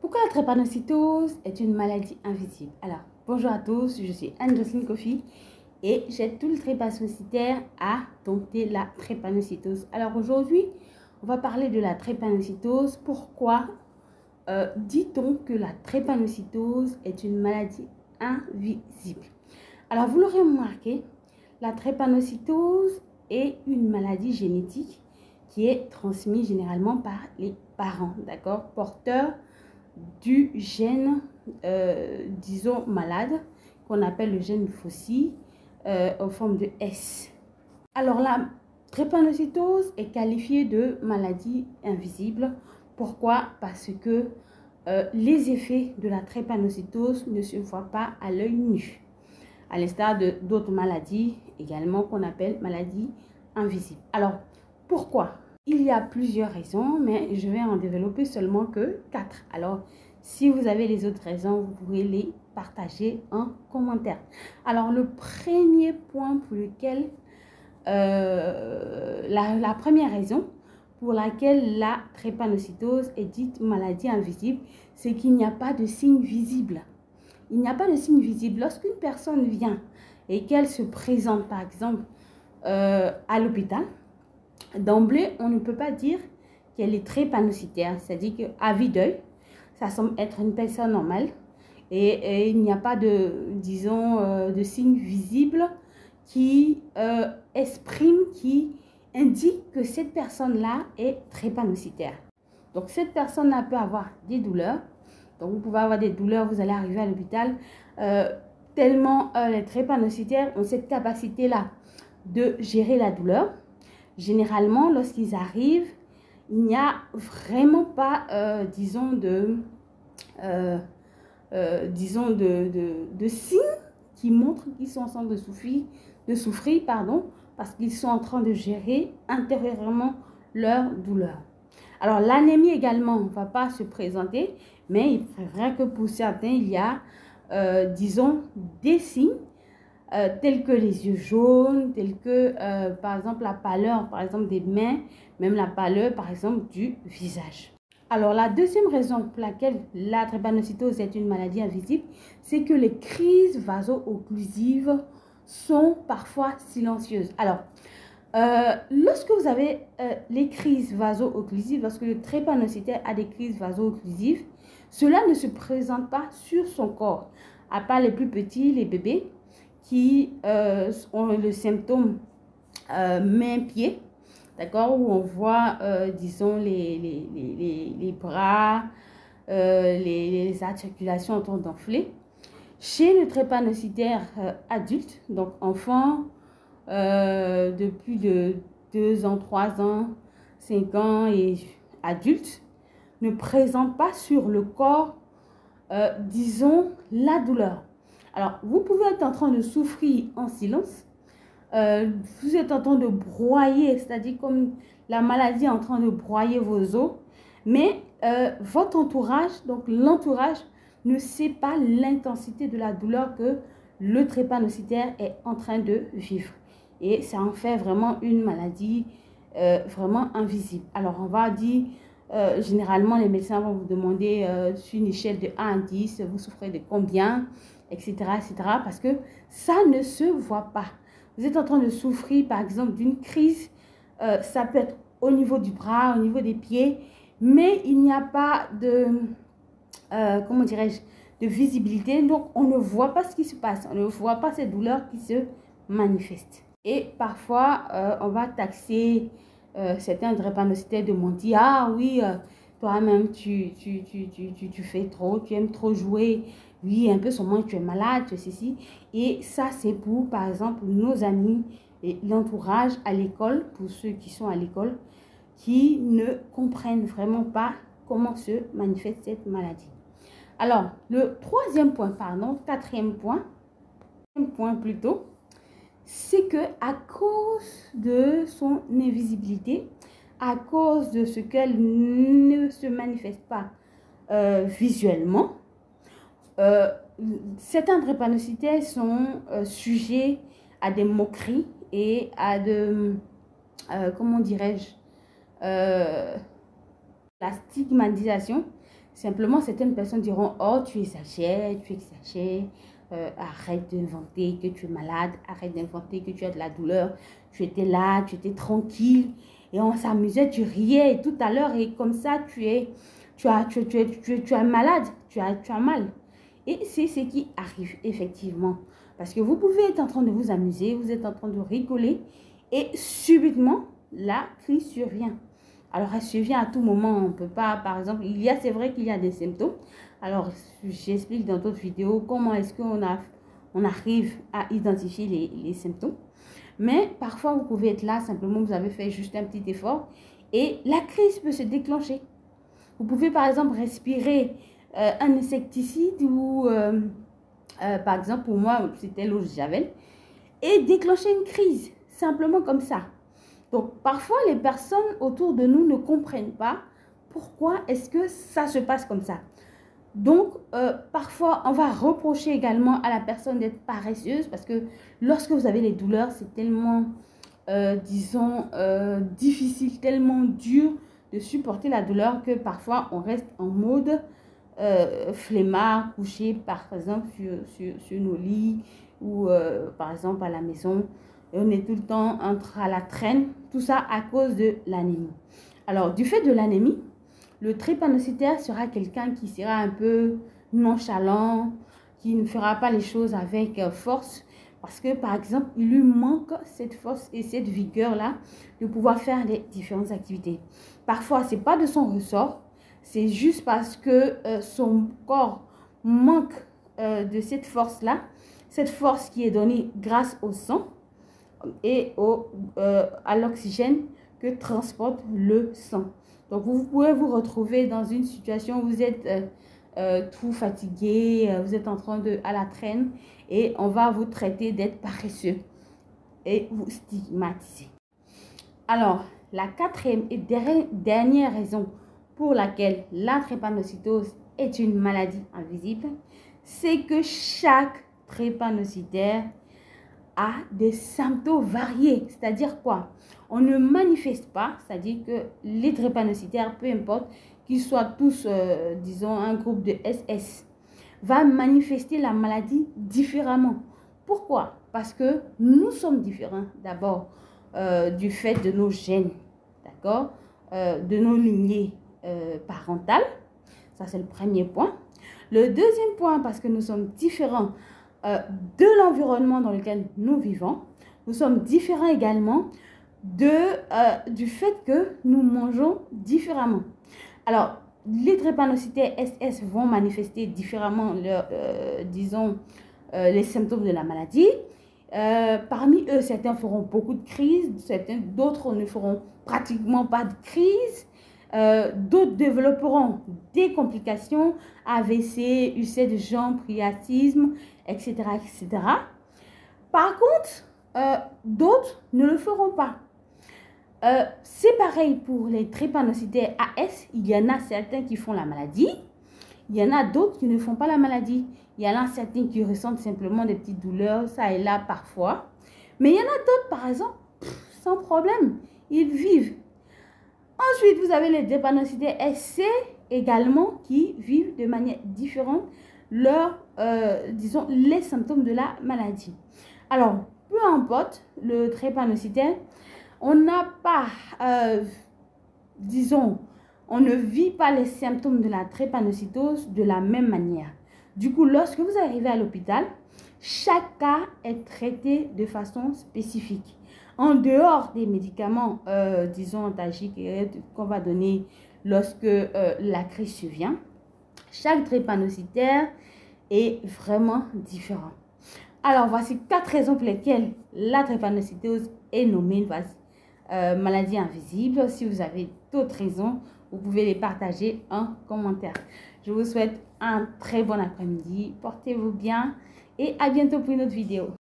Pourquoi la drépanocytose est une maladie invisible? Alors, bonjour à tous, je suis Anne-Jocelyne Kofi et j'aide tous les drépanocytaires à dompter la drépanocytose. Alors aujourd'hui, on va parler de la drépanocytose. Pourquoi dit-on que la drépanocytose est une maladie invisible? Alors, vous l'aurez remarqué, la drépanocytose est une maladie génétique qui est transmise généralement par les parents, d'accord, porteurs du gène, disons, malade, qu'on appelle le gène FOXY, en forme de S. Alors, la drépanocytose est qualifiée de maladie invisible. Pourquoi? Parce que les effets de la drépanocytose ne se voient pas à l'œil nu, à l'instar d'autres maladies également qu'on appelle maladies invisibles. Alors, pourquoi? Il y a plusieurs raisons, mais je vais en développer seulement que 4. Alors, si vous avez les autres raisons, vous pouvez les partager en commentaire. Alors, le premier point pour lequel, la première raison pour laquelle la drépanocytose est dite maladie invisible, c'est qu'il n'y a pas de signe visible. Il n'y a pas de signe visible. Lorsqu'une personne vient et qu'elle se présente, par exemple, à l'hôpital, d'emblée, on ne peut pas dire qu'elle est drépanocytaire. C'est-à-dire qu'à vue d'œil, ça semble être une personne normale et il n'y a pas de, disons, de signe visible qui exprime, qui indique que cette personne-là est drépanocytaire. Donc, cette personne-là peut avoir des douleurs. Donc, vous pouvez avoir des douleurs, vous allez arriver à l'hôpital. Tellement les drépanocytaires ont cette capacité-là de gérer la douleur. Généralement, lorsqu'ils arrivent, il n'y a vraiment pas, disons, de signes qui montrent qu'ils sont en train de souffrir, parce qu'ils sont en train de gérer intérieurement leur douleur. Alors, l'anémie également ne va pas se présenter, mais il est vrai que pour certains, il y a, disons, des signes tels que les yeux jaunes, tels que, par exemple, la pâleur, par exemple, des mains, même la pâleur, par exemple, du visage. Alors, la deuxième raison pour laquelle la drépanocytose est une maladie invisible, c'est que les crises vaso-occlusives sont parfois silencieuses. Alors, lorsque vous avez les crises vaso-occlusives, lorsque le drépanocytaire a des crises vaso-occlusives, cela ne se présente pas sur son corps, à part les plus petits, les bébés, qui ont le symptôme main-pied, d'accord, où on voit, disons, les bras, les articulations en train d'enfler. Chez le drépanocytaire adulte, donc enfant de plus de 2 ans, 3 ans, 5 ans et adulte, ne présente pas sur le corps, disons, la douleur. Alors, vous pouvez être en train de souffrir en silence. Vous êtes en train de broyer, c'est-à-dire comme la maladie est en train de broyer vos os. Mais votre entourage, donc l'entourage, ne sait pas l'intensité de la douleur que le drépanocytaire est en train de vivre. Et ça en fait vraiment une maladie vraiment invisible. Alors, on va dire, généralement, les médecins vont vous demander sur une échelle de 1 à 10, vous souffrez de combien, etc., etc. Parce que ça ne se voit pas. Vous êtes en train de souffrir, par exemple, d'une crise. Ça peut être au niveau du bras, au niveau des pieds, mais il n'y a pas de, comment dirais-je, de visibilité. Donc, on ne voit pas ce qui se passe. On ne voit pas ces douleurs qui se manifestent. Et parfois, on va taxer certains drépanocytaires de mentir. Ah oui, toi-même, tu fais trop, tu aimes trop jouer. Oui, un peu seulement, tu es malade, tu es ceci. Et ça, c'est pour, par exemple, nos amis et l'entourage à l'école, pour ceux qui sont à l'école, qui ne comprennent vraiment pas comment se manifeste cette maladie. Alors, le quatrième point plutôt, c'est que à cause de son invisibilité, à cause de ce qu'elle ne se manifeste pas visuellement, certains drépanocytaires sont sujets à des moqueries et à de, comment dirais-je, la stigmatisation. Simplement, certaines personnes diront, oh, tu exagères, arrête d'inventer que tu es malade, arrête d'inventer que tu as de la douleur, tu étais là, tu étais tranquille, et on s'amusait, tu riais tout à l'heure, et comme ça, tu as malade, tu as mal. Et c'est ce qui arrive, effectivement. Parce que vous pouvez être en train de vous amuser, vous êtes en train de rigoler, et subitement, la crise survient. Alors, elle survient à tout moment. On ne peut pas, par exemple, c'est vrai qu'il y a des symptômes. Alors, j'explique dans d'autres vidéos comment est-ce qu'on arrive à identifier les symptômes. Mais parfois, vous pouvez être là, simplement, vous avez fait juste un petit effort et la crise peut se déclencher. Vous pouvez, par exemple, respirer un insecticide ou, par exemple, pour moi, c'était l'eau de Javel et déclencher une crise, simplement comme ça. Donc, parfois, les personnes autour de nous ne comprennent pas pourquoi est-ce que ça se passe comme ça. Donc, parfois, on va reprocher également à la personne d'être paresseuse parce que lorsque vous avez les douleurs, c'est tellement, disons, difficile, tellement dur de supporter la douleur que parfois, on reste en mode flemmard, couché, par exemple, sur nos lits ou, par exemple, à la maison. Et on est tout le temps à la traîne, tout ça à cause de l'anémie. Alors, du fait de l'anémie, le drépanocytaire sera quelqu'un qui sera un peu nonchalant, qui ne fera pas les choses avec force, parce que, par exemple, il lui manque cette force et cette vigueur-là de pouvoir faire les différentes activités. Parfois, ce n'est pas de son ressort, c'est juste parce que son corps manque de cette force-là, cette force qui est donnée grâce au sang, et à l'oxygène que transporte le sang. Donc, vous pouvez vous retrouver dans une situation où vous êtes tout fatigué, vous êtes en train à la traîne et on va vous traiter d'être paresseux et vous stigmatiser. Alors, la quatrième et dernière raison pour laquelle la drépanocytose est une maladie invisible, c'est que chaque drépanocytaire a des symptômes variés. C'est-à-dire quoi? On ne manifeste pas, c'est-à-dire que les drépanocytaires, peu importe qu'ils soient tous, disons, un groupe de SS, va manifester la maladie différemment. Pourquoi? Parce que nous sommes différents d'abord du fait de nos gènes, d'accord, de nos lignées parentales. Ça, c'est le premier point. Le deuxième point, parce que nous sommes différents de l'environnement dans lequel nous vivons. Nous sommes différents également du fait que nous mangeons différemment. Alors, les drépanocytaires SS vont manifester différemment disons, les symptômes de la maladie. Parmi eux, certains feront beaucoup de crises, d'autres ne feront pratiquement pas de crise. D'autres développeront des complications, AVC, ulcère de jambes, priatisme, etc., etc. Par contre, d'autres ne le feront pas. C'est pareil pour les drépanocytaires AS. Il y en a certains qui font la maladie. Il y en a d'autres qui ne font pas la maladie. Il y en a certains qui ressentent simplement des petites douleurs, ça et là parfois. Mais il y en a d'autres, par exemple, sans problème. Ils vivent. Ensuite, vous avez les drépanocytaires SC également qui vivent de manière différente disons, les symptômes de la maladie. Alors, peu importe le drépanocytaire, on n'a pas, disons, on ne vit pas les symptômes de la drépanocytose de la même manière. Du coup, lorsque vous arrivez à l'hôpital, chaque cas est traité de façon spécifique. En dehors des médicaments, disons, antalgiques qu'on va donner lorsque la crise survient, chaque drépanocytaire est vraiment différent. Alors, voici 4 raisons pour lesquelles la drépanocytose est nommée maladie invisible. Si vous avez d'autres raisons, vous pouvez les partager en commentaire. Je vous souhaite un très bon après-midi. Portez-vous bien et à bientôt pour une autre vidéo.